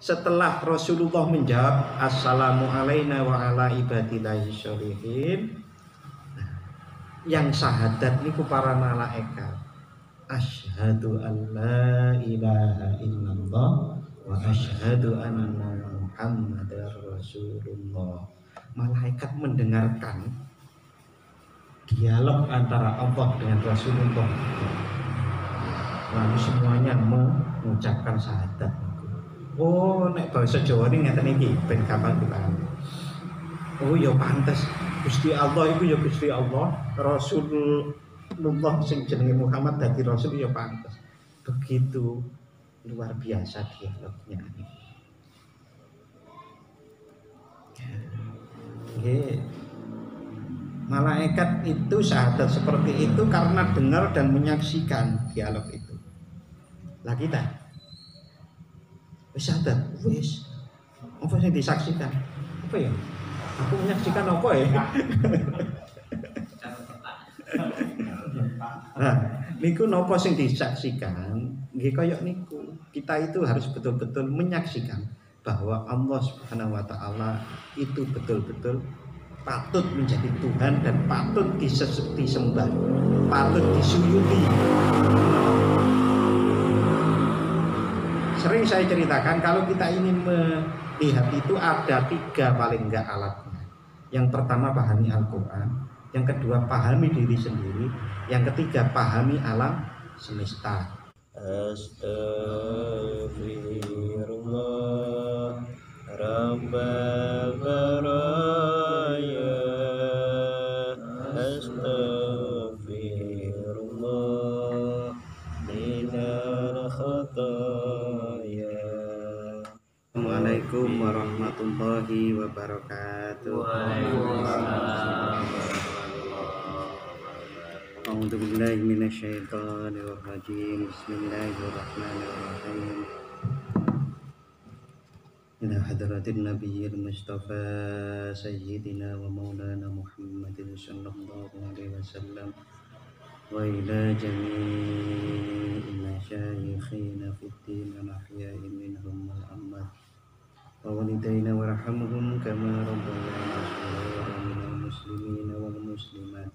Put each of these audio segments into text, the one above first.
setelah Rasulullah menjawab assalamu alaina wa ala ibadillahi sholihin, yang syahadat niku para malaikat asyhadu an la ilaha illallah wa asyhadu anna muhammadar rasulullah. Malaikat mendengarkan dialog antara Allah dengan Rasulullah, lalu semuanya mengucapkan syahadat. Oh, nek bahasa Jawa ini ngeten iki ben gampang dipahami. Oh ya pantes Gusti Allah itu ya Gusti Allah, Rasulullah sing jenenge Muhammad dadi rasul ya pantes. Begitu luar biasa dialognya ini. Malaikat itu syahadat seperti itu karena dengar dan menyaksikan dialog itu. Lah kita wis syahadat, wis apa sing disaksikan? Apa ya? Aku menyaksikan apa ya? Nah, niku napa sing disaksikan? Nggih kaya niku. Kita itu harus betul-betul menyaksikan bahwa Allah Subhanahu wa taala itu betul-betul patut menjadi Tuhan dan patut disembah, patut disuyuti. Sering saya ceritakan kalau kita ingin melihat itu ada 3 paling enggak alatnya. Yang pertama pahami Al-Quran, yang kedua pahami diri sendiri, yang ketiga pahami alam semesta. Astaghfirullah Rabbal baraya, astaghfirullah minal khataya. Assalamualaikum warahmatullahi wabarakatuh. A'udzu billahi minasyaitonir rajim. Bismillahirrahmanirrahim. Ila hadratin nabiyil mustafa sayyidina wa maulana Muhammadin sallallahu alaihi wasallam wa ila jami'il masyayikhina fid din wal ahya'i minhum wal amwat wa walidayna warhamhum kama rabbayana shigharan minal muslimina wal muslimat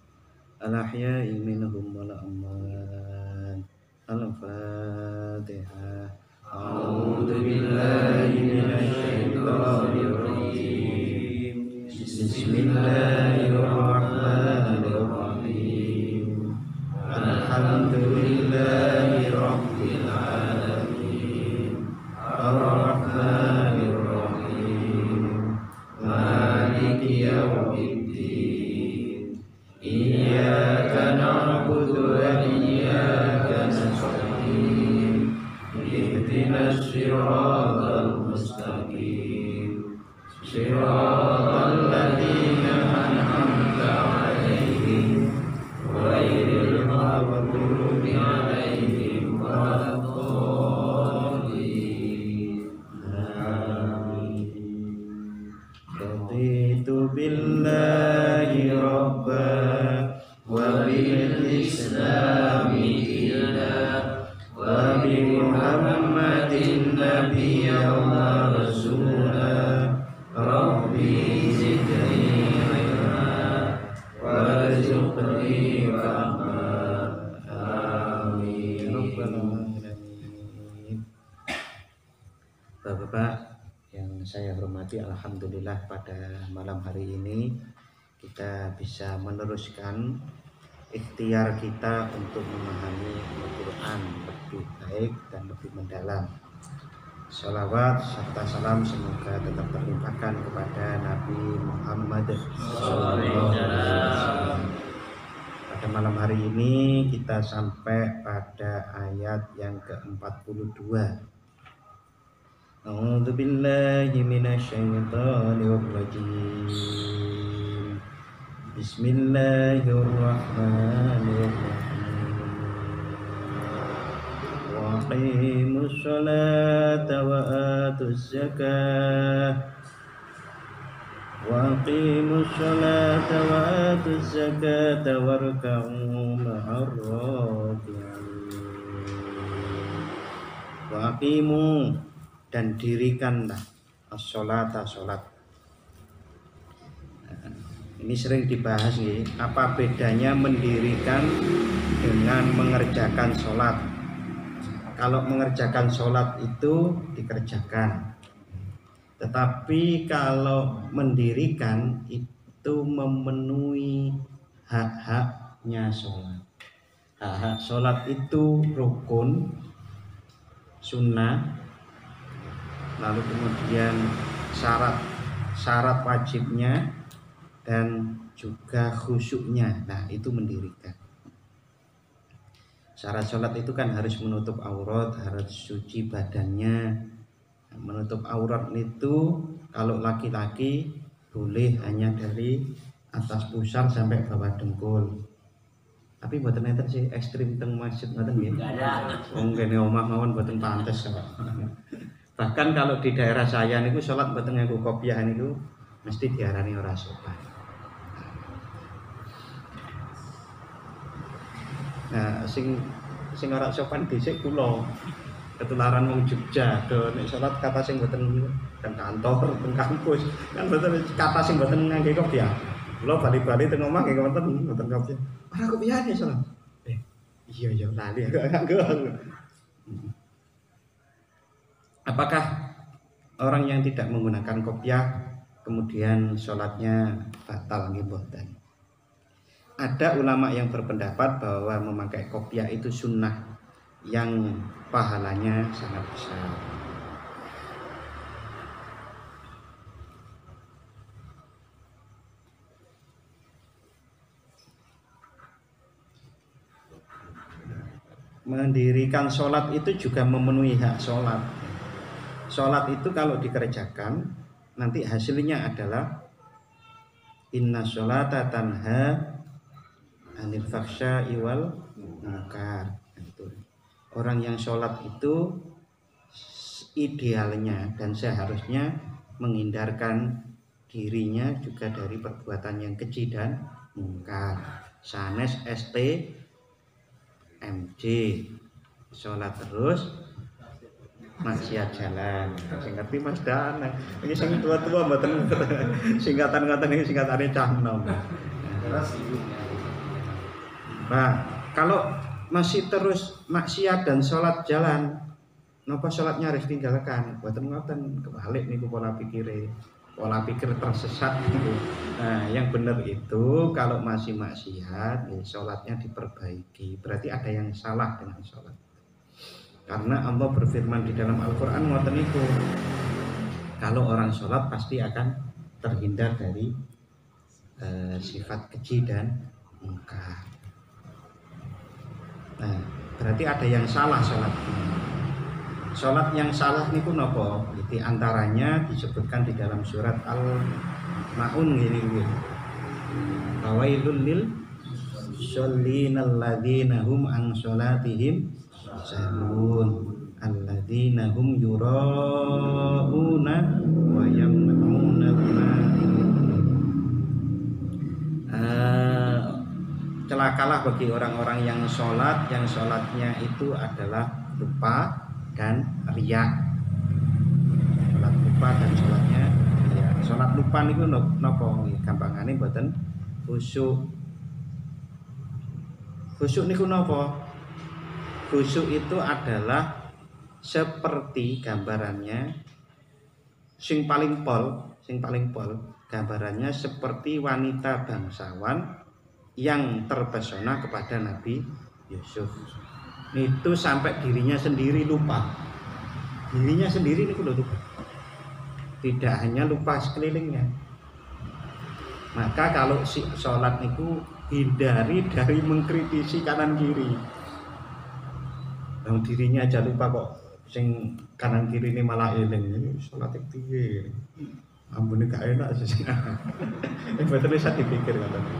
al ahya'i minhum wal amwat. Al-Fatihah. A'udzu billahi minasyaitonir rajim. Bismillahirrahmanirrahim. Alhamdulillahi rabbil alamin. Ar-Rahmanir Rahim. Maliki yaumiddin. Iyyaka na'budu wa iyyaka nasta'in. Ihdinas siratal mustaqim. Siratal ladzina an'amta 'alaihim ghairil maghdubi 'alaihim waladdallin. Amin. Raditu billahi rabban wa bil islami dinan wa bi Muhammadin nabiyyan wa rasulan. Rabbi zidni ilma warzuqni fahma. Amin. Bapak-bapak yang saya hormati, alhamdulillah pada malam hari ini kita bisa meneruskan ikhtiar kita untuk memahami Al-Quran lebih baik dan lebih mendalam. Shalawat serta salam semoga tetap terlimpahkan kepada Nabi Muhammad SAW. Pada malam hari ini kita sampai pada ayat yang ke-42. A'udzu billahi minasyaitonir rajim. Bismillahirrahmanirrahim. Wa aqimus sholata wa atuz zakah. Wa aqimus sholata wa atuz zakata warka'u ma'ar raki'in. Wa aqimu dan dirikanlah as-sholata sholat. Ini sering dibahas nih, apa bedanya mendirikan dengan mengerjakan sholat. Kalau mengerjakan sholat itu dikerjakan, tetapi kalau mendirikan itu memenuhi hak-haknya sholat. Hak-hak sholat itu rukun, sunnah, lalu kemudian syarat wajibnya, dan juga khusyuknya. Nah, itu mendirikan. Syarat sholat itu kan harus menutup aurat, harus suci badannya. Menutup aurat itu kalau laki-laki boleh hanya dari atas pusar sampai bawah dengkul. Tapi mboten enten sih ekstrim teng masjid ngoten nggih. Wong kene omah mawon mboten pantes kok. Bahkan kalau di daerah saya niku sholat mboten nganggo kopiah niku mesti diarani ora sopan. Nah, sing ora sopan dhisik kula. Ketularan wong Jogja, do nek salat kata sing mboten teng kantor, teng kampus, kan mboten kata sing mboten ngangge kopiah. Kula bali-bali teng omah nggih mboten kopiah. Ora kopiah ya salat. Iya ya lali nganggo. Apakah orang yang tidak menggunakan kopiah kemudian sholatnya batal nggih mboten? Ada ulama yang berpendapat bahwa memakai kopiah itu sunnah yang pahalanya sangat besar. Mendirikan sholat itu juga memenuhi hak sholat. Sholat itu kalau dikerjakan nanti hasilnya adalah inna sholata tanha anil faksha iwal munkar. Orang yang sholat itu idealnya dan seharusnya menghindarkan dirinya juga dari perbuatan yang keji dan mungkar. Sanes ST MJ sholat terus maksiat jalan. Sing ngerti Mas Dan. Ini sing tua-tua mboten singkatan ngoten iki singkatane cah enom. Nah, kalau masih terus maksiat dan sholat jalan, napa sholatnya harus tinggalkan? Mboten ngoten, kebalik niku pola pikir tersesat gitu. Nah, yang benar itu kalau masih maksiat, ya sholatnya diperbaiki. Berarti ada yang salah dengan sholat. Karena Allah berfirman di dalam Al-Quran ngoten itu, kalau orang sholat pasti akan terhindar dari sifat keji dan mungkar. Nah, berarti ada yang salah sholatnya. Sholat yang salah niku napa? Di antaranya disebutkan di dalam surat Al-Maun gini. Fawailul lil shollinal ladzina hum an sholatihim sahun alladzina hum yurauna wa yamna'una celakalah bagi orang-orang yang sholatnya itu adalah lupa dan riya. Sholat lupa dan sholatnya riya. Sholat lupa niku napa gampangane mboten khusyuk. Khusyuk niku napa? Khusyuk itu adalah seperti gambarannya sing paling pol gambarannya seperti wanita bangsawan yang terpesona kepada Nabi Yusuf. Itu sampai dirinya sendiri lupa. Dirinya sendiri niku lupa. Tidak hanya lupa sekelilingnya. Maka kalau sholat niku hindari dari mengkritisi kanan kiri. Yang dirinya aja lupa kok, sing kanan kiri ini malah eling. Ini sholat piye? Ampun gak enak sih. Ini betul bisa dipikir katanya.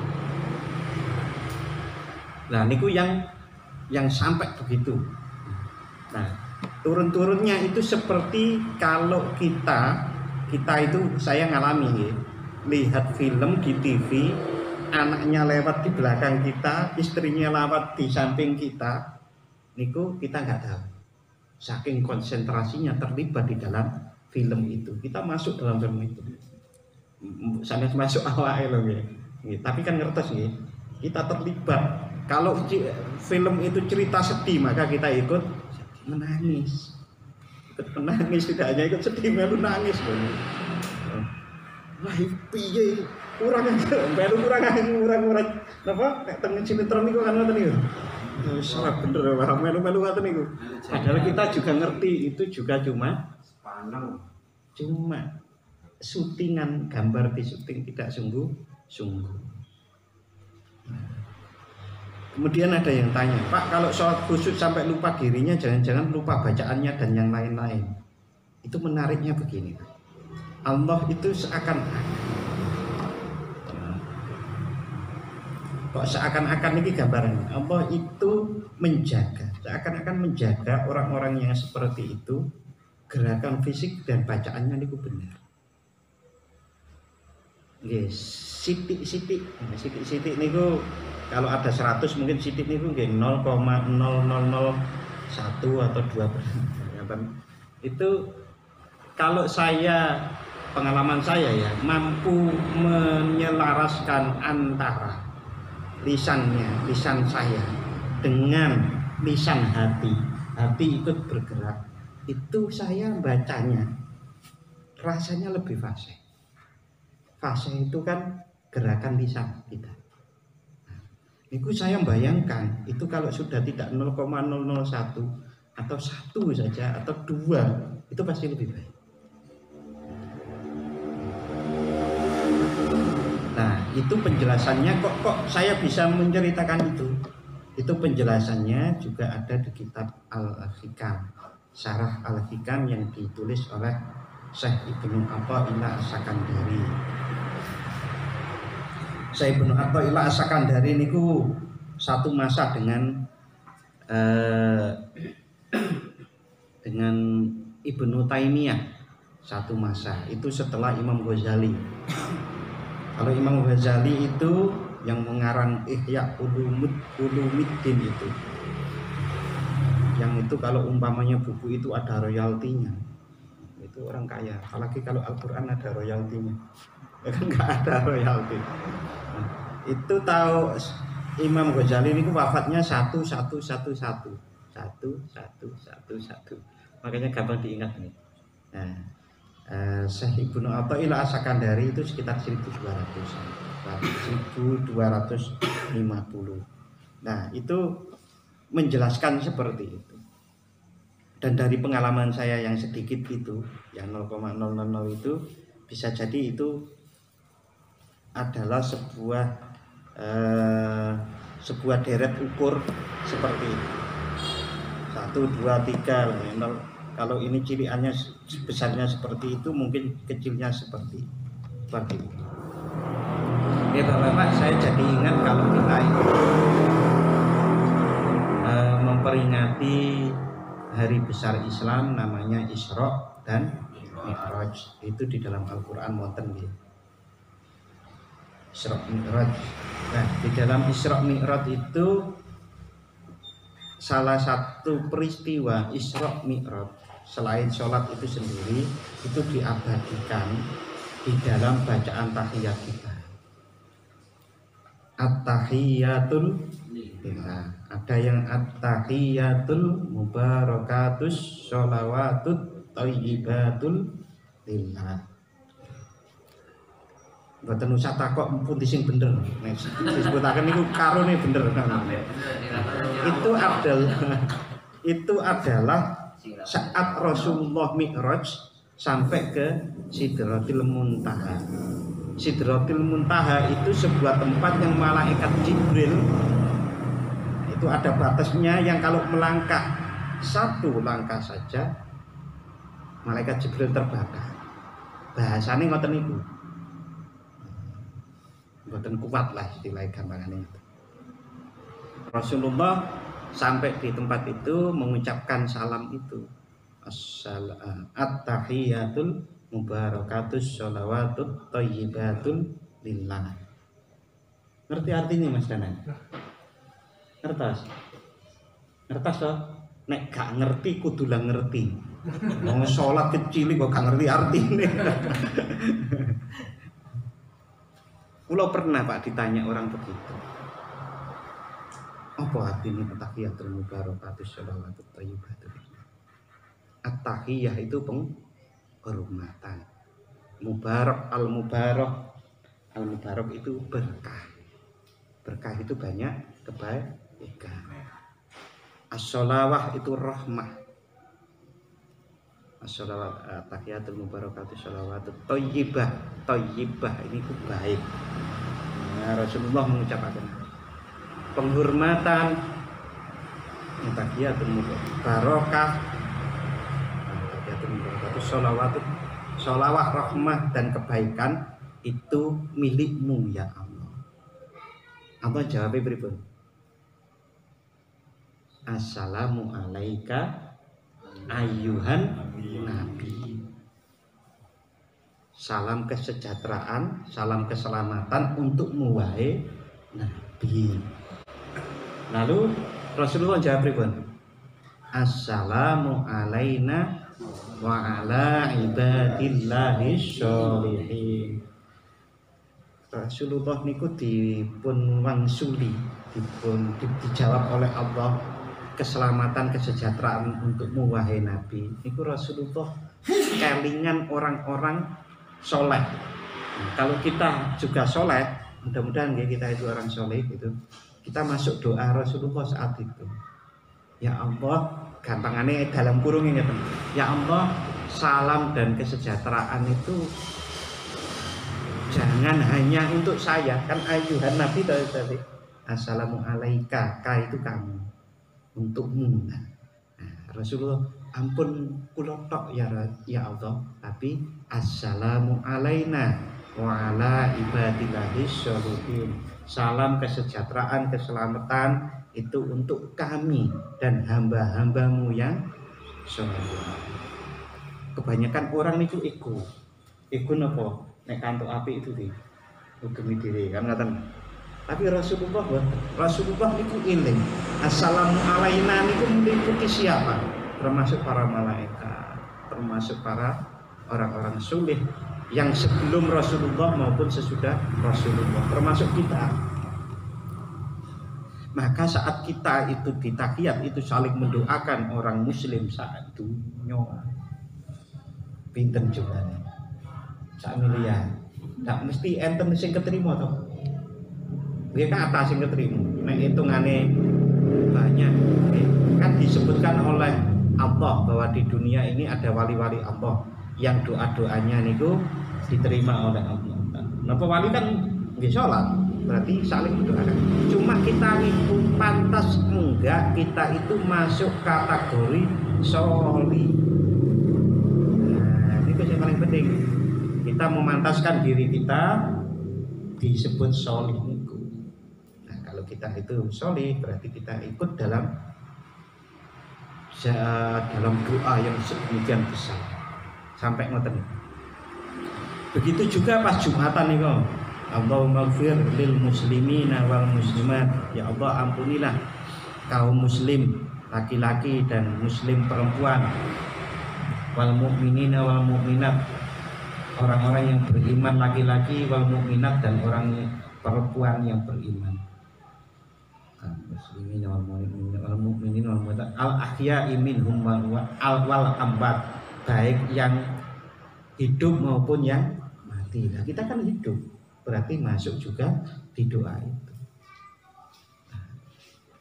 Nah, niku yang sampai begitu. Nah, turun-turunnya itu seperti kalau kita itu saya ngalami ya, lihat film di TV, anaknya lewat di belakang kita, istrinya lewat di samping kita. Niku kita nggak tahu. saking konsentrasinya terlibat di dalam film itu. Kita masuk dalam film itu. Sampai masuk awal loh ya. Tapi kan ngertos ya. Kita terlibat. Kalau film itu cerita sedih maka kita ikut menangis. Ikut menangis, tidak hanya ikut sedih, melu nangis loh. Wah, piye kurang aja, melu kurang. Napa nek teng sinetron niku kan ngoten niku. Wis ora bener wae melu ngoten niku. Padahal kita juga ngerti itu juga cuma syutingan, gambar di syuting tidak sungguh. Kemudian ada yang tanya, Pak, kalau sholat khusyuk sampai lupa dirinya, jangan-jangan lupa bacaannya dan yang lain-lain. Itu menariknya begini, Allah itu seakan-akan, kok seakan-akan ini gambarannya, Allah itu menjaga, seakan-akan menjaga orang-orang yang seperti itu, gerakan fisik dan bacaannya itu benar. Yes, sitik niku kalau ada 100 mungkin sitik niku nggih 0,0001 atau 2%. Itu kalau saya, pengalaman saya ya, mampu menyelaraskan antara lisan saya dengan lisan hati ikut bergerak, itu saya bacanya rasanya lebih fasih. Fasih itu kan gerakan lisan kita. Itu saya bayangkan itu kalau sudah tidak 0,001 atau 1 saja atau 2 itu pasti lebih baik. Nah, itu penjelasannya kok saya bisa menceritakan itu. Itu penjelasannya juga ada di kitab Al-Hikam, Syarah Al-Hikam yang ditulis oleh Syekh Ibnu Athaillah As-Sakandari. Syekh Ibnu Athaillah As-Sakandari niku satu masa dengan Ibnu Taimiyah, satu masa itu setelah Imam Ghazali. Kalau Imam Ghazali itu yang mengarang Ihya Ulumuddin itu, yang itu kalau umpamanya buku itu ada royaltinya, itu orang kaya. Apalagi kalau Al-Quran ada royaltinya, ya kan nggak ada royalti. Nah, itu tahu Imam Ghazali ini wafatnya 1111, makanya gampang diingat nih. Nah, Syekh Ibnu Athaillah As-Sakandari itu sekitar 1250. Nah, itu menjelaskan seperti itu. Dan dari pengalaman saya yang sedikit itu, yang 0,000 itu, bisa jadi itu adalah sebuah deret ukur seperti itu. 1, 2, 3. Kalau ini ciriannya besarnya seperti itu, mungkin kecilnya seperti itu. Oke Bapak-Bapak, saya jadi ingat kalau kita memperingati hari besar Islam namanya Isra dan Mi'raj. Itu di dalam Al-Quran wonten nggih. Isra Mi'raj. Nah, di dalam Isra Mi'raj itu salah satu peristiwa Isra Mi'raj selain sholat itu sendiri itu diabadikan di dalam bacaan tahiyat kita. At-tahiyatul lillah. Ada yang at-tahiyatul mubarakatus sholawatut thayyibatul lillah. Mboten usah takok pundi sing bener. Nek disebutaken niku karone bener. Itu adalah saat Rasulullah Mi'raj sampai ke Sidratil Muntaha. Sidratil Muntaha itu sebuah tempat yang malaikat Jibril itu ada batasnya, yang kalau melangkah 1 langkah saja malaikat Jibril terbakar. Bahasane ngoten niku. Mboten kuat lah istilahnya gambarannya. Rasulullah sampai di tempat itu mengucapkan salam itu, at-tahiyatul mubarakatus sholawatut thayyibatul lillah. Ngerti artinya Mas Danan? Ngertos toh? nek gak ngerti kudu lah ngerti. Mau sholat kecil kok gak ngerti artinya. Kulo pernah Pak ditanya orang begitu. Apa artinya at-tahiyatul mubarakatus sholawatut thayyibatul. At-tahiyah itu penghormatan. Mubarak al-mubarak itu berkah. Berkah itu banyak kebaikan. As-sholawah itu rahmah. As-sholawat tahiyatul mubarakatus sholawatut thayyibah. Thayyibah ini itu baik. Nah, Rasulullah mengucapkan penghormatan tahiyatul mubarakah. Tahiyatul mubarakatus sholawatut sholawah rahmah dan kebaikan itu milikmu ya Allah. Apa jawabnya berikut? Assalamu alaika ayyuhan nabi. Salam kesejahteraan, salam keselamatan untukmu wahai nabi. Lalu Rasulullah jawab berikut? Assalamu alaina wa ala ibadillahis sholihin. Rasulullah niku dipun wangsuli, dijawab oleh Allah keselamatan kesejahteraan untukmu wahai nabi. Niku Rasulullah kelingan orang-orang soleh. Nah, kalau kita juga soleh, mudah-mudahan ya kita itu orang soleh gitu. Kita masuk doa Rasulullah saat itu. Ya Allah, gampangannya dalam kurung ini ya Allah, salam dan kesejahteraan itu jangan hanya untuk saya, kan ayuhan nabi tadi. Assalamu alaika, ka itu kamu, untukmu. Nah, Rasulullah, ampun kula tok ya Allah, tapi assalamu alaina wa ala ibadillahis sholihin. Salam kesejahteraan, keselamatan itu untuk kami dan hamba-hambamu yang sholeh. Kebanyakan orang itu ego napa? Nek kantuk api itu di ugemi diri kan ngaten. Tapi Rasulullah niku eling. Assalamu alaina niku meliputi siapa? Termasuk para malaikat, termasuk para orang-orang saleh yang sebelum Rasulullah maupun sesudah Rasulullah, termasuk kita. Maka saat kita itu di tahiyat itu saling mendoakan orang muslim saat dunya. Pinten jumlahnya? Sak miliar. Ndak mesti enten sing keterima toh. Dia kan atas sing keterima. Nek hitungane banyak. Kan disebutkan oleh Allah bahwa di dunia ini ada wali-wali Allah yang doa-doanya niku diterima oleh Allah. Napa wali kan nggih salat, berarti saling mendoakan. Cuma kita itu pantas enggak kita itu masuk kategori sholih. Nah, itu yang paling penting. Kita memantaskan diri kita disebut sholih niku. Nah, kalau kita itu sholih berarti kita ikut dalam doa yang sedemikian besar. Sampai ngoten. Begitu juga pas Jumatan nih kok. Allahumma ighfir lil muslimina wal muslimat. Ya Allah ampunilah kaum muslim laki-laki dan muslim perempuan. Wal mu'minina wal mu'minat. Orang-orang yang beriman laki-laki wal mu'minat dan orang perempuan yang beriman. Muslimin wal mu'minin wal mu'minat. Al ahya'i minhum wal amwat. Baik yang hidup maupun yang mati. Nah, kita kan hidup, berarti masuk juga di doa itu. Nah,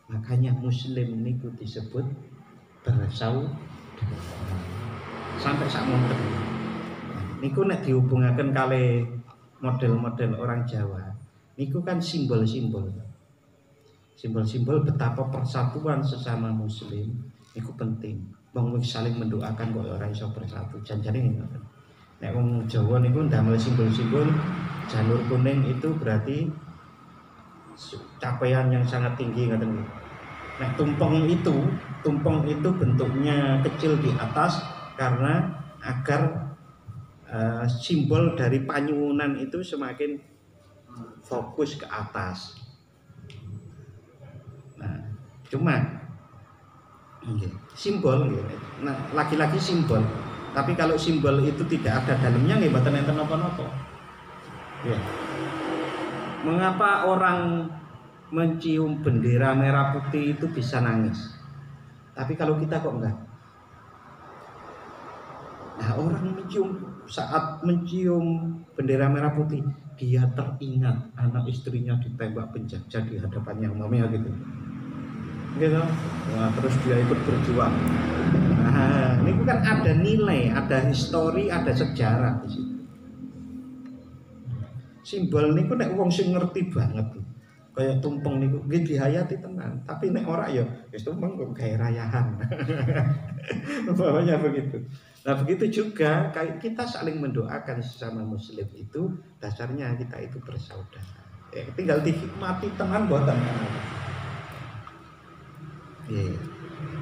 makanya muslim niku disebut bersaudara. Sampai sak monten. Niku nek dihubungaken kali model-model orang Jawa. Niku kan simbol-simbol. Simbol-simbol betapa persatuan sesama muslim niku penting. Wong saling mendoakan kok ora iso bersatu. Janjane ngoten. Nek wong Jawa niku ndamel simbol-simbol janur kuning itu berarti capaian yang sangat tinggi ngoten. Nek tumpeng itu bentuknya kecil di atas karena agar simbol dari panyuwunan itu semakin fokus ke atas. Nah, cuma Simbol nggih. Nah, lagi-lagi simbol. Tapi kalau simbol itu tidak ada dalamnya nggih mboten enten napa-napa. Ya. Mengapa orang mencium bendera merah putih itu bisa nangis? Tapi kalau kita kok enggak? Nah, orang saat mencium bendera merah putih, dia teringat anak istrinya ditembak penjajah di hadapannya umumnya gitu. Gitu. Wah, terus dia ikut berjuang. Nah, ini kan ada nilai, ada histori, ada sejarah di situ. Simbol niku nek wong sing ngerti banget. Kayak tumpeng niku nggih dihayati tenan, tapi nek ora ya wis tumpeng kok gawe rayahan. Bawahnya begitu. Nah, begitu juga kayak kita saling mendoakan sesama muslim itu dasarnya kita itu bersaudara. Ya, tinggal dihikmati tenan mboten. Nggih.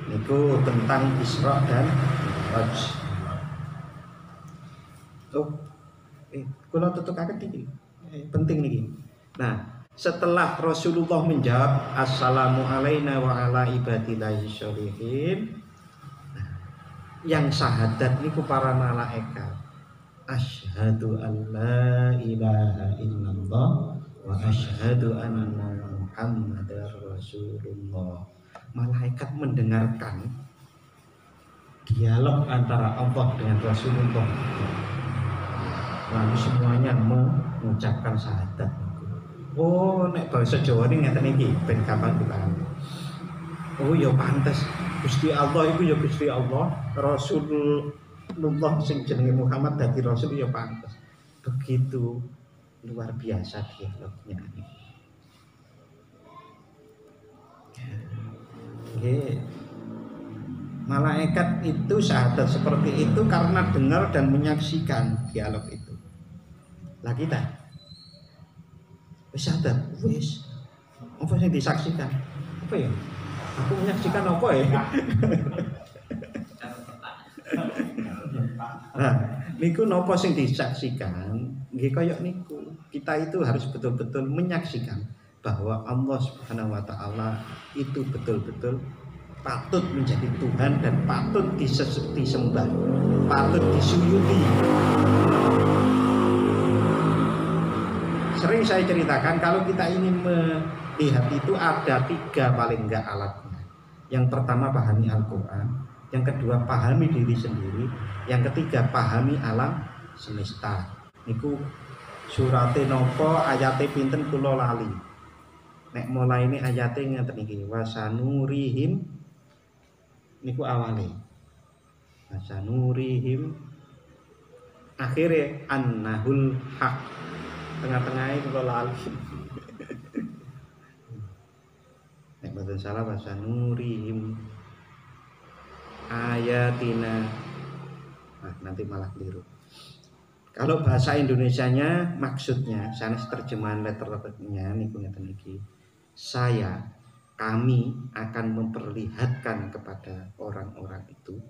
Niku tentang Isra dan Mi'raj. Oh, kula tutukaken iki. Penting niki. Nah, setelah Rasulullah menjawab assalamu alaina wa ala ibadillahi sholihin, yang syahadat niku para malaikat asyhadu an la ilaha illallah wa asyhadu anna muhammadar rasulullah. Malaikat mendengarkan dialog antara Allah dengan Rasulullah, lalu semuanya mengucapkan syahadat. Oh, nek bahasa Jawa ini ngeten iki ben gampang dipahami. Oh ya pantes Gusti Allah itu ya Gusti Allah, Rasulullah sing jenenge Muhammad dadi rasul ya pantes. Begitu luar biasa dialognya ini. Oke. Malaikat itu syahadat seperti itu karena dengar dan menyaksikan dialog itu. Lah kita wis syahadat, wis. Apa sing disaksikan? Apa ya? Aku menyaksikan apa ya? Nah, niku napa sing disaksikan? Nggih kaya niku. Kita itu harus betul-betul menyaksikan bahwa Allah Subhanahu wa taala itu betul-betul patut menjadi Tuhan dan patut disembah, patut disuyuti. Sering saya ceritakan kalau kita ingin melihat itu ada 3 paling enggak alatnya. Yang pertama pahami Al-Quran, yang kedua pahami diri sendiri, yang ketiga pahami alam semesta. Niku surate nopo ayate pinten kula lali. Nek mulai ini ayate ngeten iki wasanurihim niku awale. Wasanurihim akhirnya annahul haq. Tengah-tengahnya kula lali. Nek mboten salah wasanurihim ayatina. Nah, nanti malah keliru. Kalau bahasa Indonesianya maksudnya sanes terjemahan letternya niku ngeten iki. Kami akan memperlihatkan kepada orang-orang itu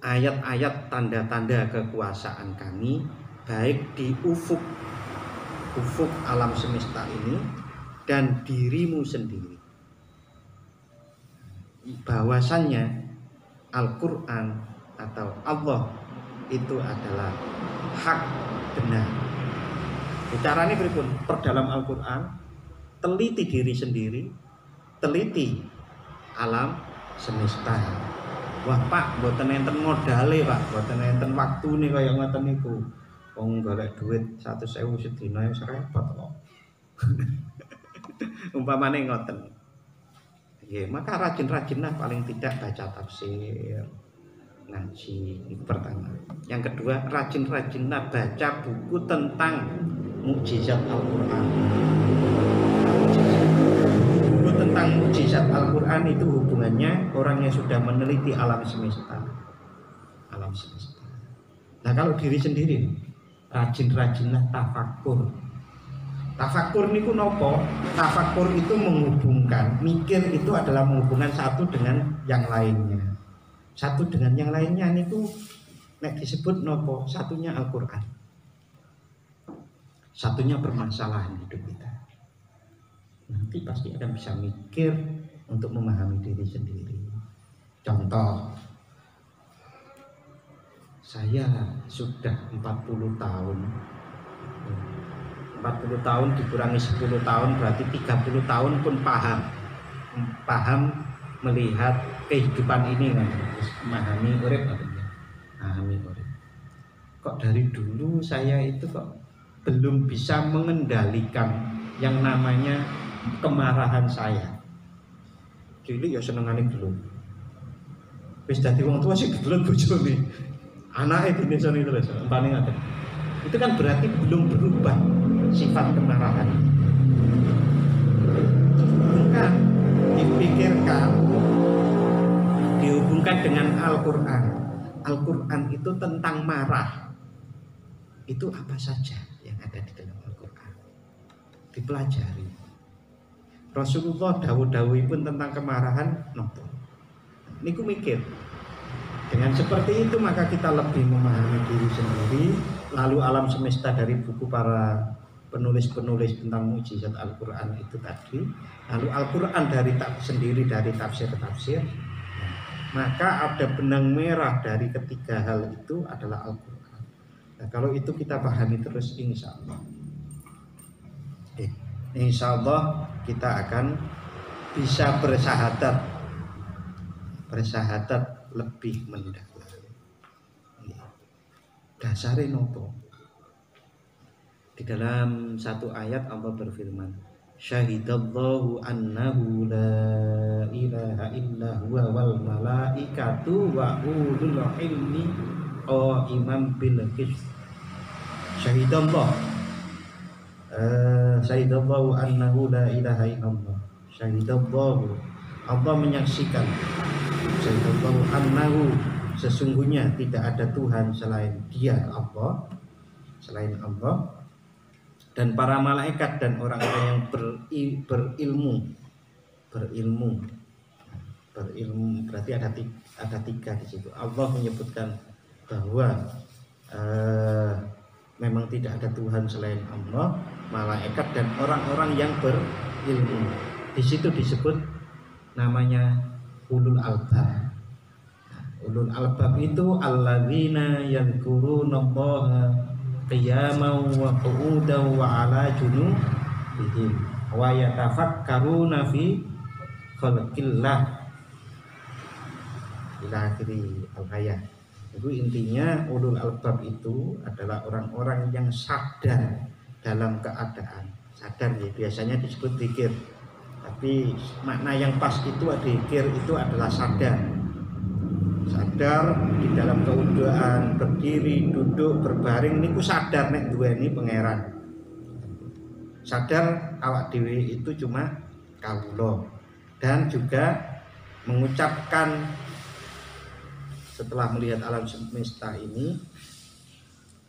ayat-ayat tanda-tanda kekuasaan kami baik di ufuk alam semesta ini dan dirimu sendiri. Bahwasannya Al-Quran atau Allah itu adalah hak benar. Bicaranya berikut perdalam Al-Quran, teliti diri sendiri, teliti alam semesta. Wah Pak, mboten enten modale Pak, mboten enten waktune kaya ngoten niku. Wong golek duit 100.000 sedina wis repot kok. Umpamane ngoten. Ya, maka rajin-rajinlah paling tidak baca tafsir, ngaji, itu pertama. Yang kedua, rajin-rajinlah baca buku tentang mukjizat Al-Quran. Buku tentang mukjizat Al-Quran itu hubungannya orang yang sudah meneliti alam semesta. Alam semesta. Nah kalau diri sendiri, rajin-rajinlah tafakur. Tafakur niku nopo? Tafakur itu menghubungkan, mikir itu adalah menghubungkan satu dengan yang lainnya. Satu dengan yang lainnya niku nek disebut nopo? Satunya Al-Quran. Satunya permasalahan hidup kita. Nanti pasti akan bisa mikir untuk memahami diri sendiri. Contoh, saya sudah 40 tahun. 40 tahun dikurangi 10 tahun berarti 30 tahun pun paham melihat kehidupan ini kan. Memahami urip katanya. Memahami urip. Kok dari dulu saya itu kok belum bisa mengendalikan yang namanya kemarahan saya. Cilik ya senengane gelem. Wis dadi wong tua sih gelem bojone. Anaknya dinesoni terus, paling ada. Itu kan berarti belum berubah sifat kemarahan. Bukan dipikirkan, dihubungkan dengan Al-Quran. Al-Quran itu tentang marah. Itu apa saja yang ada di dalam Al-Quran. Dipelajari. Rasulullah dawuh-dawuhipun tentang kemarahan nopo. Niku mikir. Dengan seperti itu maka kita lebih memahami diri sendiri. Lalu alam semesta dari buku para penulis-penulis tentang mukjizat Al-Quran itu tadi. Lalu Al-Quran dari sendiri dari tafsir-tafsir. Maka ada benang merah dari ketiga hal itu adalah Al-Quran. Nah, kalau itu kita pahami terus insya Allah, insya Allah kita akan bisa bersahadat lebih mendalam. Dasare nopo? Di dalam satu ayat Allah berfirman, syahidallahu annahu la ilaha illa huwa wal malaikatu wa ulul ilmi qa'iman bil qist. Syahidallahu annahu la ilaha illallah. Syahidallahu, Allah menyaksikan. Syahidallahu annahu, sesungguhnya tidak ada Tuhan selain Dia, Allah, selain Allah, dan para malaikat dan orang-orang yang berilmu berarti ada tiga di situ. Allah menyebutkan bahwa memang tidak ada Tuhan selain Allah, malaikat dan orang-orang yang berilmu. Di situ disebut namanya ulul albab. Ulul albab itu alladzina yadhkurunallaha qiyaman wa qu'udan wa ala junubihim wa yatafakkaruna fi khalqillah ila akhiri al-ayat. Itu intinya ulul albab itu adalah orang-orang yang sadar dalam keadaan. Sadar ya, biasanya disebut zikir. Tapi makna yang pas itu zikir itu adalah sadar. Sadar di dalam keadaan berdiri, duduk, berbaring niku sadar nek duweni pangeran. Sadar awak dhewe itu cuma kawula, dan juga mengucapkan setelah melihat alam semesta ini,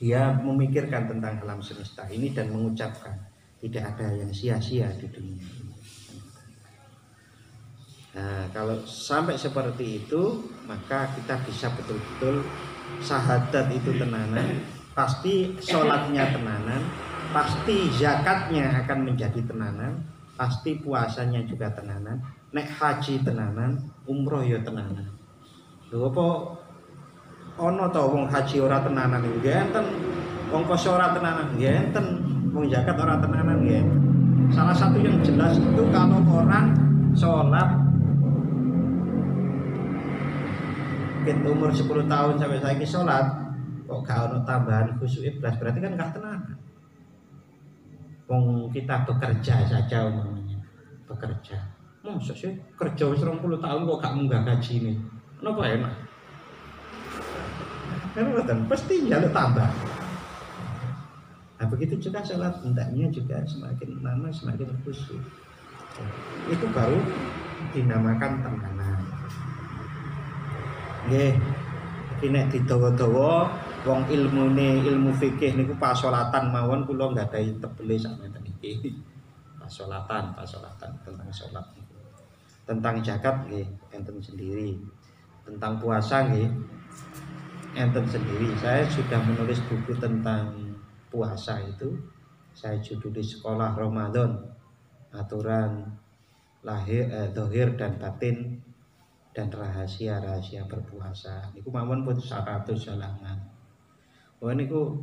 dia memikirkan tentang alam semesta ini dan mengucapkan tidak ada yang sia-sia di dunia ini. Nah, kalau sampai seperti itu, maka kita bisa betul-betul syahadat itu tenanan, pasti sholatnya tenanan, pasti zakatnya akan menjadi tenanan, pasti puasanya juga tenanan, nek haji tenanan, umroh ya tenanan. Lho apa ana ta wong haji ora tenanan iki? Nggih enten. Wong poso ora tenanan, nggih enten. Wong zakat ora tenanan, nggih. Salah satu yang jelas itu kalau orang sholat umur 10 tahun sampai saiki sholat kok gak ono tambahan khusyuk ikhlas, berarti kan gak tenanan. Wong kita bekerja saja umumnya, bekerja. Masa sih kerja wis 20 tahun kok gak munggah gajine. Napa enak? Kan pasti njaluk tambah. Nah begitu juga sholat, hendaknya juga semakin lama semakin khusyuk. Itu baru dinamakan tenanan. Nggih, iki nek didawa-dawa wong ilmu fikih niku pasolatan mawon kula nggadahi tebele sakmenten iki. Pasolatan tentang salat. Tentang zakat nggih enten sendiri. Tentang puasa nggih enten sendiri. Saya sudah menulis buku tentang puasa itu. Saya juduli Sekolah Ramadan, aturan zahir dan batin dan rahasia-rahasia berpuasa. Niku mawon pun 100 halaman. Wah niku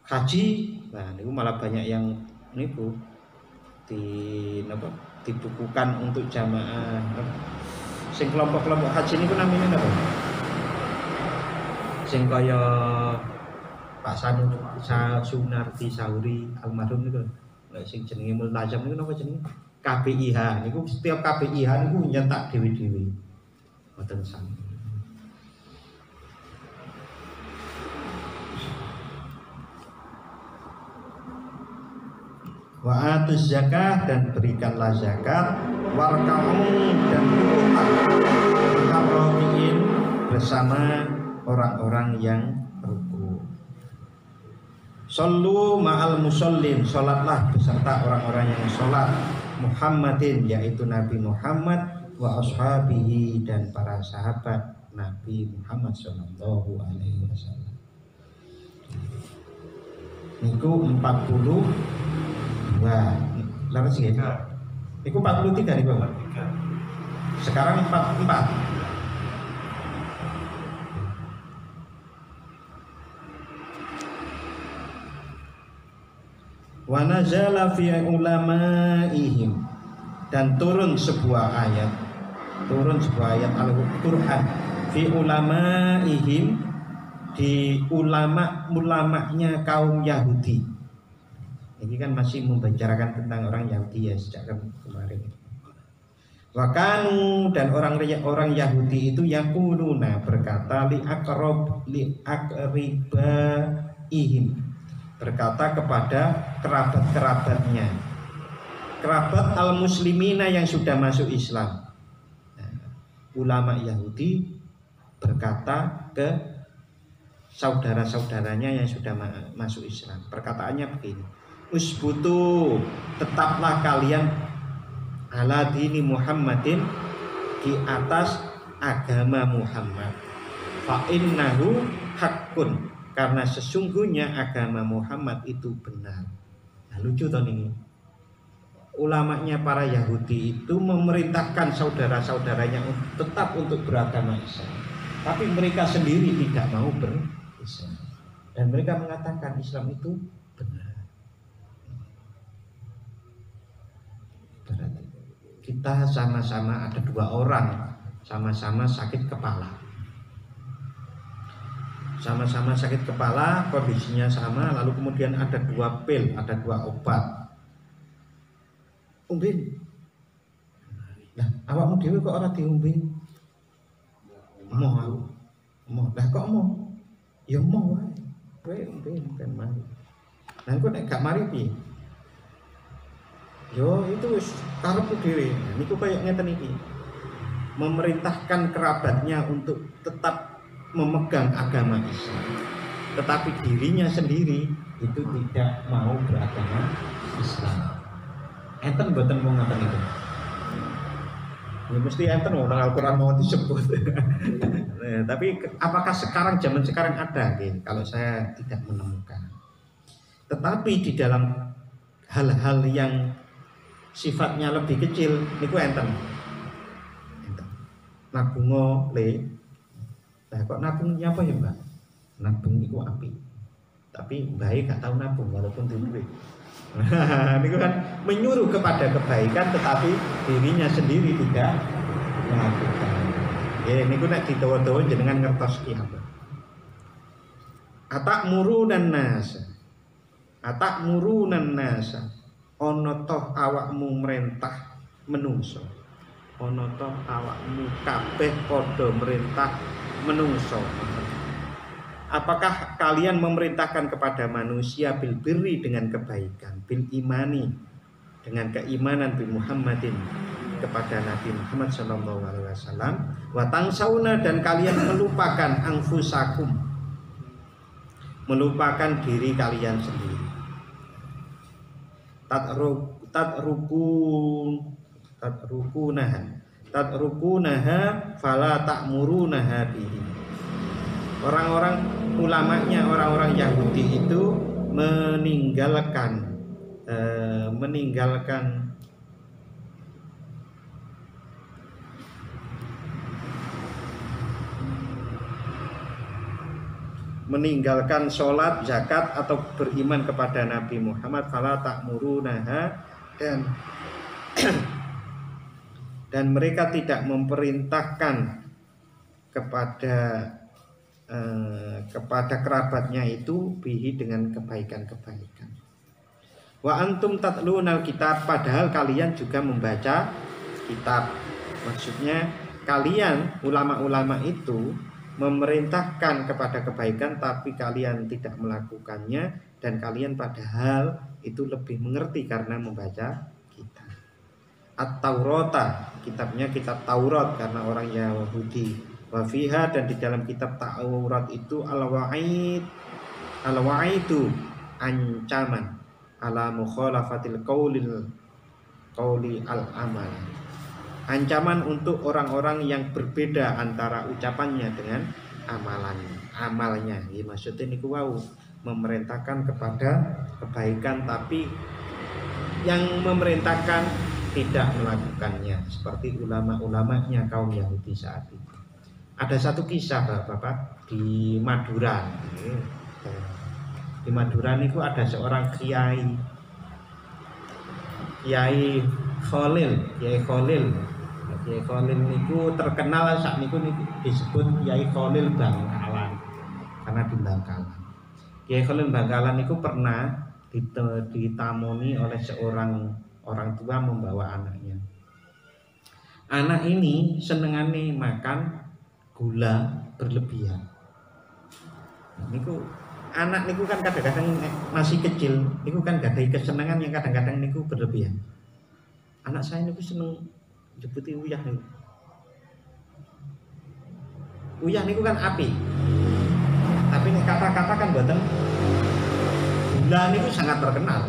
haji, nah niku malah banyak yang niku dibukukan untuk jamaah. Sing kelompok-kelompok haji niku namanya napa? Sing kaya Pak Sunarti Sauri almarhum niku. Lah sing jenenge multazam niku napa jenenge? KBIH niku setiap KBIH niku nyetak dhewe-dhewe. Mboten sami. Wa atuz zakah dan berikanlah zakat, warka'u dan rukuk ma'arrakiin bersama orang-orang yang ruku. Sallu ma'al musallin, salatlah beserta orang-orang yang salat. Muhammadin yaitu Nabi Muhammad, wa ashabihi dan para sahabat Nabi Muhammad sallallahu alaihi wasallam. Niku 40 wah, laras sih ya. Niku 43 nih Bang. Sekarang 44. Wa nazala fi ulamaihim dan turun sebuah ayat Al-Qur'an fi ulamaihim di ulama-nya kaum Yahudi. Ini kan masih membicarakan tentang orang Yahudi ya sejak kemarin. Wakanu dan orang Yahudi itu yaquluna berkata li aqribaihim, berkata kepada kerabat-kerabatnya, kerabat al-muslimina yang sudah masuk Islam. Nah, ulama Yahudi berkata ke saudara-saudaranya yang sudah masuk Islam. Perkataannya begini: usbutu, tetaplah kalian ala dini Muhammadin, di atas agama Muhammad. Fa innahu haqqun, karena sesungguhnya agama Muhammad itu benar. Nah, lucu tahun ini. Ulamanya para Yahudi itu memerintahkan saudara-saudaranya tetap untuk beragama Islam, tapi mereka sendiri tidak mau berislam. Dan mereka mengatakan Islam itu benar. Berarti kita sama-sama ada dua orang sama-sama sakit kepala, sama-sama sakit kepala, kondisinya sama, lalu kemudian ada dua pil, ada dua obat. Umbin, nah awakmu dewe kok ora diumbin? Mau, lah kok mau? Ya mau wae, kowe umbin kan mari. Nah kok nek gak mari piye? Yo itu wis karepku dhewe. Niku kaya ngeten iki. Memerintahkan kerabatnya untuk tetap memegang agama Islam, tetapi dirinya sendiri itu tidak mau beragama Islam. Enten mboten mau ngaten itu. Ya mesti enten wong Al-Qur'an mau disebut. Nah, tapi apakah zaman sekarang ada? Kalau saya tidak menemukan. Tetapi di dalam hal-hal yang sifatnya lebih kecil niku enten. Nabungo le. Nah kok nabungnya apa ya Mbak? Nabung niku api. Tapi baik gak tahu nabung walaupun duit. Niku kan menyuruh kepada kebaikan tetapi dirinya sendiri tidak melakukan. Ya niku nek ditawa-tawa jenengan ngertos ki apa? Atakmurunan nasa. Ana toh awakmu merintah menungso. Ana toh awakmu kabeh padha merintah menungso. Apakah kalian memerintahkan kepada manusia bil birri dengan kebaikan, bil imani dengan keimanan bil Muhammadin kepada Nabi Muhammad sallallahu alaihi wasallam, wa tangsauna dan kalian melupakan anfusakum, melupakan diri kalian sendiri. Tadrukunaha fala ta'murunaha bihi. Orang-orang ulamanya orang-orang Yahudi itu meninggalkan meninggalkan sholat, zakat atau beriman kepada Nabi Muhammad, fala ta'murunaha, dan mereka tidak memerintahkan kepada kerabatnya itu bihi dengan kebaikan-kebaikan. Wa antum tatlunal kitab, padahal kalian juga membaca kitab. Maksudnya kalian ulama-ulama itu memerintahkan kepada kebaikan tapi kalian tidak melakukannya, dan kalian padahal itu lebih mengerti karena membaca kitab. At-Taurata, kitabnya kitab Taurat karena orang Yahudi. Wa fiha, dan di dalam kitab Taurat itu al-wa'idu ancaman ala mukhalafatil qawli al-amal, ancaman untuk orang-orang yang berbeda antara ucapannya dengan amalnya. Ya, maksudnya niku wau memerintahkan kepada kebaikan tapi yang memerintahkan tidak melakukannya, seperti ulama-ulamanya kaum Yahudi saat itu. Ada satu kisah Bapak di Madura. Di Madura niku ada seorang Kiai Khalil. Kiai Khalil niku terkenal saat niku disebut Kiai Khalil Bangkalan karena di Bangkalan. Kiai Khalil Bangkalan niku pernah ditamoni oleh seorang orang tua membawa anaknya. Anak ini senengane makan gula berlebihan. Niku anak niku kan kadang-kadang masih kecil, niku kan gak ada kesenangan yang kadang-kadang niku berlebihan. Anak saya niku seneng nyebuti uyah niku. Uyah niku kan api. Tapi nek kata-kata kan mboten. Gula niku sangat terkenal.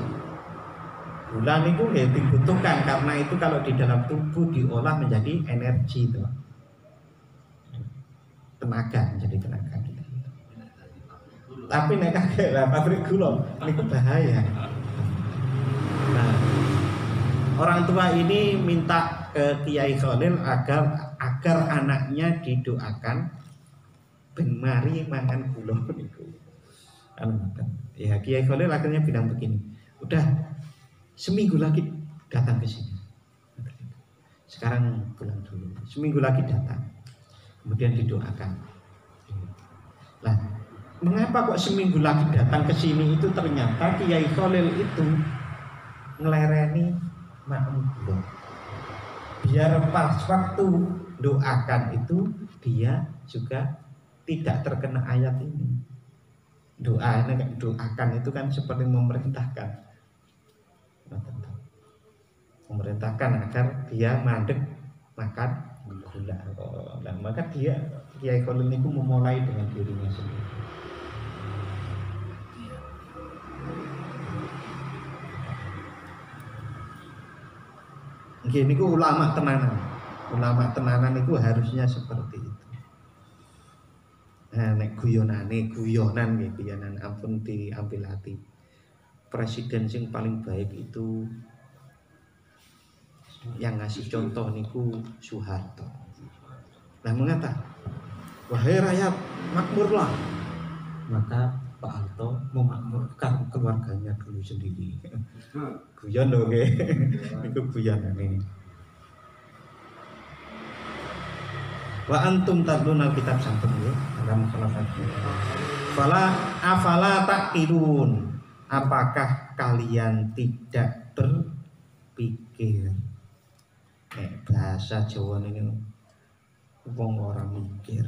Gula niku ya dibutuhkan karena itu kalau di dalam tubuh diolah menjadi energi itu. Tenaga, menjadi tenaga gitu. Tapi nek kakek lah pabrik gula niku bahaya. Nah, orang tua ini minta ke Kiai Khalil agar anaknya didoakan ben mari mangan gula niku. Ya Kiai Khalil akhirnya bilang begini, udah seminggu lagi datang ke sini. Sekarang pulang dulu, seminggu lagi datang. Kemudian didoakan. Lah, mengapa kok seminggu lagi datang ke sini? Itu ternyata Kiai Khalil itu ngelereni makmum gula. Biar pas waktu doakan itu dia juga tidak terkena ayat ini. Doakan itu kan seperti memerintahkan. Memerintahkan agar dia mandek makan gula. Nah, maka dia Kiai Khalil niku memulai dengan dirinya sendiri. Nggih niku ulama tenanan. Ulama tenanan niku harusnya seperti itu. Nah, nek guyonan nggih, guyonan ampun diambil hati. Presiden sing paling baik itu yang ngasih contoh niku Soeharto. Nah, mengatakan, wahai rakyat, makmurlah. Maka Pak Harto memakmurkan keluarganya dulu sendiri. Guyon lho nggih. Niku guyonan ini. Wa antum tatluna kitab sampun nggih, dalam khalafat. Afala taqilun. Apakah kalian tidak berpikir? Bahasa Jawa ini wong ora mikir.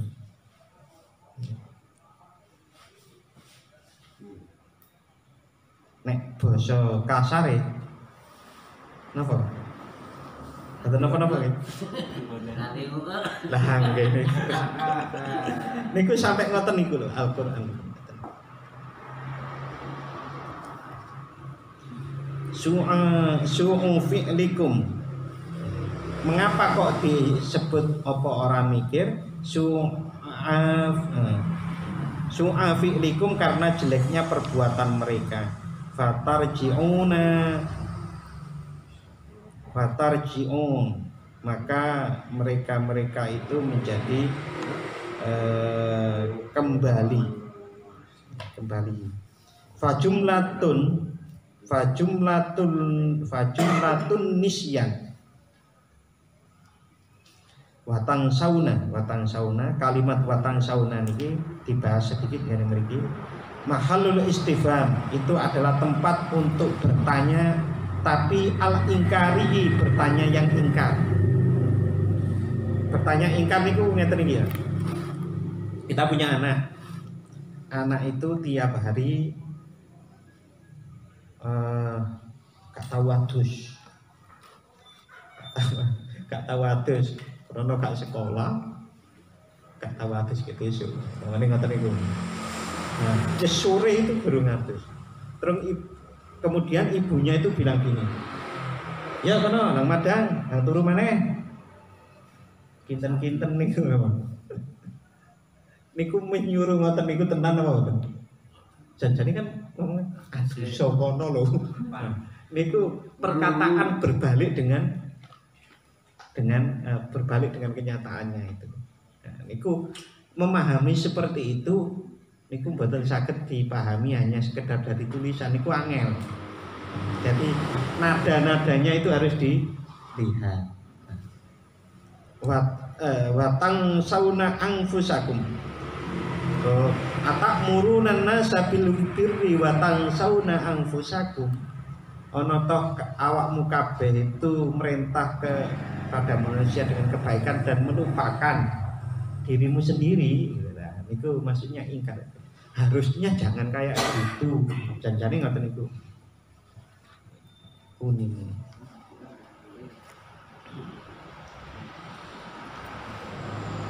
Nek basa kasare napa? Kata napa nggih? Lah nggih. Niku sampai ngoten niku lho Al-Qur'an. Su'u fi'likum. Mengapa kok disebut apa orang mikir? Su'a fi'likum, karena jeleknya perbuatan mereka. Fatarji'un, maka mereka itu menjadi kembali. kembali. Fajumlatun nisyan watang sauna kalimat watang sauna niki dibahas sedikit ngene mriki. Mahallul istifham itu adalah tempat untuk bertanya, tapi al-ingkari, bertanya yang ingkar. Bertanya ingkar niku ngeten iki ya. Kita punya anak itu tiap hari gak tahu adus, karena gak sekolah, gak tahu adus gitu esuk. Ngene ngoten niku. Nah, sore itu baru ngatus. Terus kemudian ibunya itu bilang gini, ya kono nang madang, nang turu maneh. Kinten-kinten niku apa? Niku menyuruh ngoten niku tenan apa mboten? Janjane kan ngomong adus kono lho. Niku perkataan berbalik dengan berbalik dengan kenyataannya itu. Nah, niku memahami seperti itu niku mboten saged dipahami hanya sekedar dari tulisan, niku angel. Jadi nada-nadanya itu harus dilihat. Watang sauna anfusakum. Atak murunan nasa bil birri watang sauna anfusakum. Ono toh awakmu kabeh itu merintah kepada manusia dengan kebaikan dan melupakan dirimu sendiri. Itu maksudnya ingkar. Harusnya jangan kayak gitu. Janjane ngoten niku. Kuning.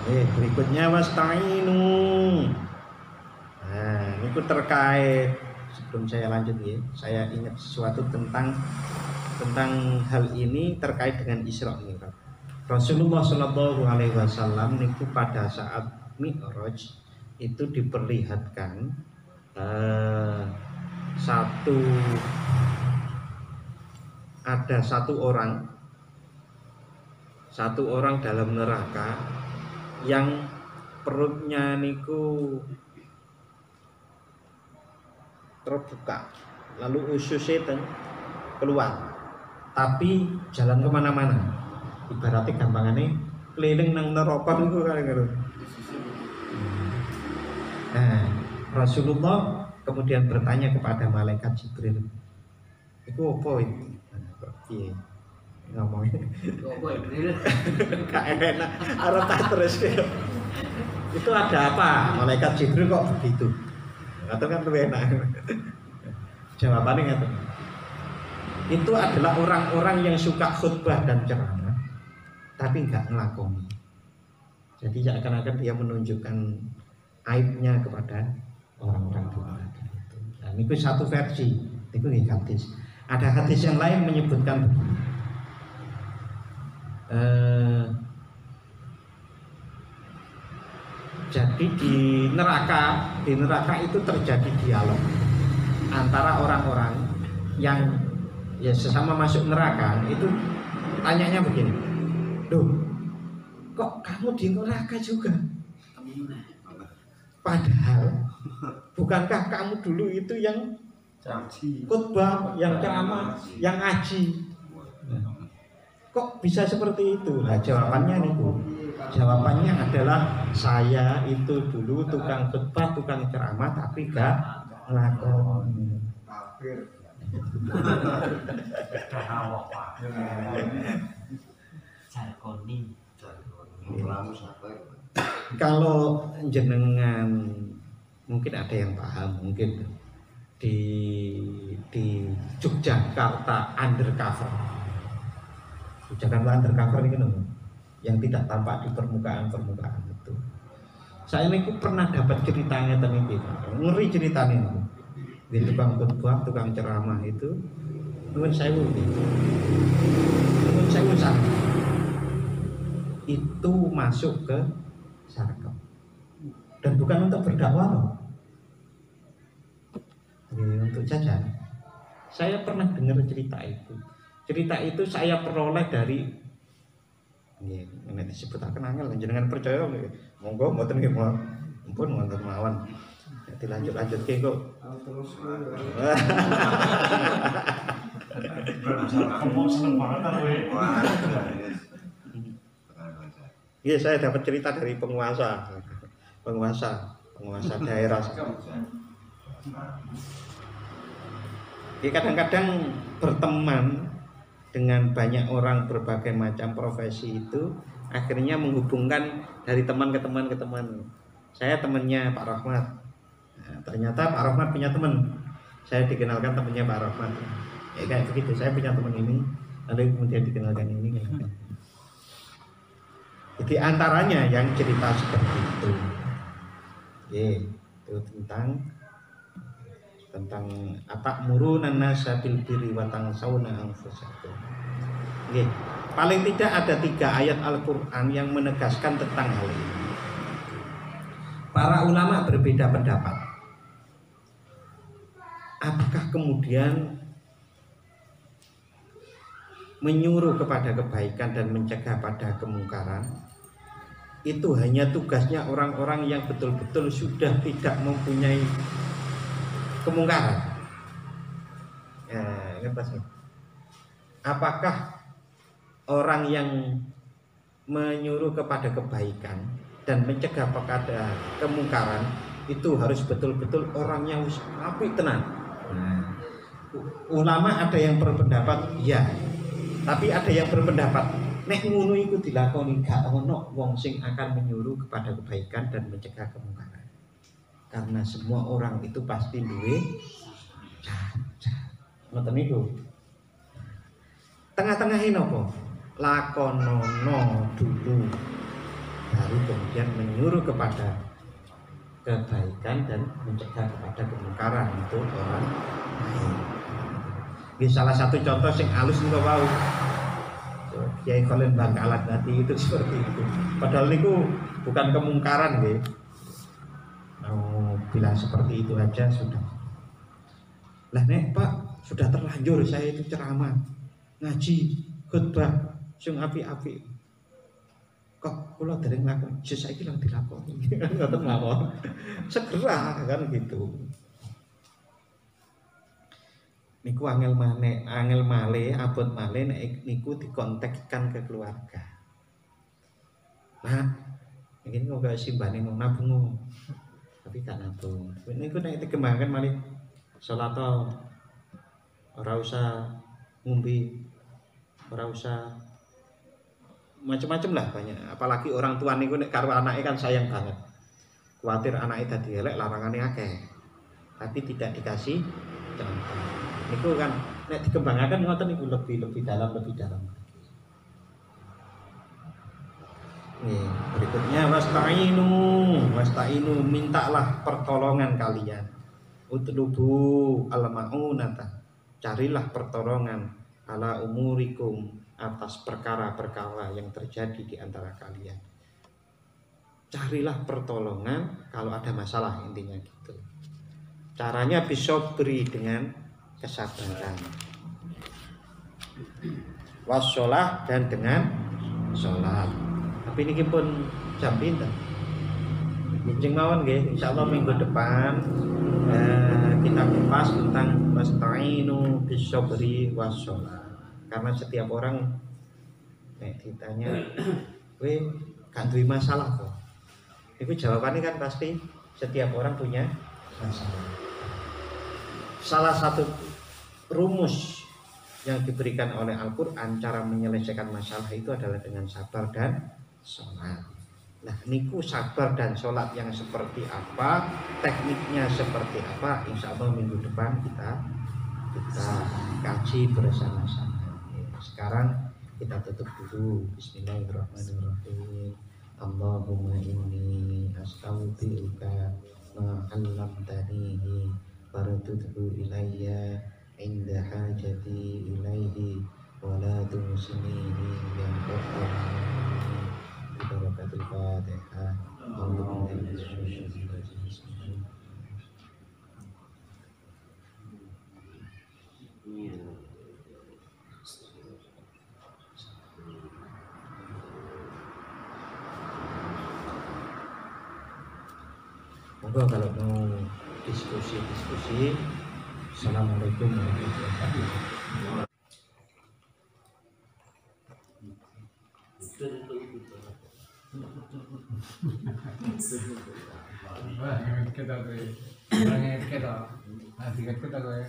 Berikutnya wasta'inu. Nah, niku terkait, sebelum saya lanjut ya, saya ingat sesuatu tentang hal ini terkait dengan Isra Mi'raj. Rasulullah Shallallahu Alaihi Wasallam niku pada saat Mi'raj itu diperlihatkan ada satu orang dalam neraka yang perutnya niku terbuka, lalu ususnya keluar, tapi jalan kemana-mana. Ibaratnya gampangannya keliling nang neraka niku kan. Nah, Rasulullah kemudian bertanya kepada malaikat Jibril, itu apa itu? Iya, ngomongnya. Apa Jibril? Kayak enak, arah terus gitu. Itu ada apa? Malaikat Jibril kok begitu? Atau kan lebih enak. Jawabannya nggak. Itu adalah orang-orang yang suka khutbah dan ceramah, tapi nggak ngelakoni. Jadi seakan-akan dia menunjukkan aibnya kepada orang-orang di neraka itu. Nah, ini satu versi, itu hadis. Ada hadis yang lain menyebutkan jadi di neraka itu terjadi dialog antara orang-orang yang ya sesama masuk neraka itu tanyanya begini, "Duh, kok kamu di neraka juga? Padahal bukankah kamu dulu itu yang khutbah, yang ceramah, yang ngaji? Kok bisa seperti itu?" Nah, jawabannya jawabannya adalah saya itu dulu tukang khutbah, tukang ceramah, tapi gak ngelakoni. Kalau jenengan mungkin ada yang paham, mungkin di Yogyakarta undercover. Yogyakarta undercover ini kan yang tidak tampak di permukaan itu. Saya ini pernah dapat ceritanya tadi, ngeri ceritanya itu. Di tukang khutbah, tukang ceramah itu, nuwun sewu itu masuk ke sarkem dan bukan untuk berdakwah loh, untuk jajan. Saya pernah dengar cerita itu saya peroleh dari ini disebut angel, jenengan percaya monggo mboten nggih ampun wonten mawon. Jadi dilanjut kok. Terus kamu seneng banget kan we? Iya, saya dapat cerita dari penguasa daerah. Jadi kadang-kadang berteman dengan banyak orang berbagai macam profesi itu akhirnya menghubungkan dari teman ke teman ke teman. Saya temannya Pak Rahmat. Nah, ternyata Pak Rahmat punya teman. Saya dikenalkan temannya Pak Rahmat. Ya kayak begitu. Saya punya teman ini, lalu kemudian dikenalkan ini. Jadi antaranya yang cerita seperti itu. Itu tentang atakmuruna nasa bil birri wa tansawna anfusakum. Paling tidak ada 3 ayat Al-Qur'an yang menegaskan tentang hal ini. Para ulama berbeda pendapat. Apakah kemudian menyuruh kepada kebaikan dan mencegah pada kemungkaran itu hanya tugasnya orang-orang yang betul-betul sudah tidak mempunyai kemungkaran? Apakah orang yang menyuruh kepada kebaikan dan mencegah pada kemungkaran itu harus betul-betul orang yang apik tenan? Ulama ada yang berpendapat ya, tapi ada yang berpendapat nek ngono iku dilakoni gak ono wong sing akan menyuruh kepada kebaikan dan mencegah kemungkaran. Karena semua orang itu pasti duwe cacat. Ngoten niku. Tengah-tengahe napa? Lakonono dulu. Baru kemudian menyuruh kepada kebaikan dan mencegah kepada kemungkaran itu orang lain. Ini salah satu contoh sing halus niku wau. Kiai Khalil Bangkalan nanti itu seperti itu. Padahal niku bukan kemungkaran nggih. Bila seperti itu aja sudah. Lah nek Pak, sudah terlanjur saya itu ceramah, ngaji, khutbah sing apik-apik. Kok kula dereng nglakoni, saiki lagi dilakoni. Ngoten mawon. Segera kan gitu. Niku angel male, abot male nek niku dikontekkan ke keluarga. Nah, ini kok gak simbane nabung. Tapi kan nabung. Niku nek dikembangkan malih salat ora usah ngumbi, ora usah macam-macam lah banyak. Apalagi orang tua niku nek karo anake kan sayang banget. Kuatir anake dadi elek larangane akeh. Tapi tidak dikasih contoh. Niku kan nek dikembangkan ngoten niku lebih dalam. Nih, berikutnya wasta'inu mintalah pertolongan kalian. Utlubu al-ma'unata. Carilah pertolongan ala umurikum atas perkara-perkara yang terjadi di antara kalian. Carilah pertolongan kalau ada masalah, intinya gitu. Caranya bisa beri dengan kesabaran, wassalah dan dengan sholat. Tapi ini pun jam pinten Bijeng mawon nggih, insyaallah minggu depan kita kupas tentang wasta'inu bisobri wassalah. Karena setiap orang ditanya, "Kowe gak duwe masalah kok?" Itu jawabannya kan pasti setiap orang punya masalah. Salah satu rumus yang diberikan oleh Al-Quran cara menyelesaikan masalah itu adalah dengan sabar dan sholat. Nah, niku sabar dan sholat yang seperti apa, tekniknya seperti apa, insya Allah minggu depan kita kaji bersama-sama. Sekarang kita tutup dulu. Bismillahirrahmanirrahim. Allahumma inni astaghfiruka ma 'allamtanihi farudhu ilayya inda hajati ilaihi wa la tusnihi ya rabbal alamin. Barakatul Fatihah. Monggo kalau mau diskusi-diskusi. Assalamualaikum warahmatullahi wabarakatuh. Kita tuh, orangnya kita, nanti kita tuh,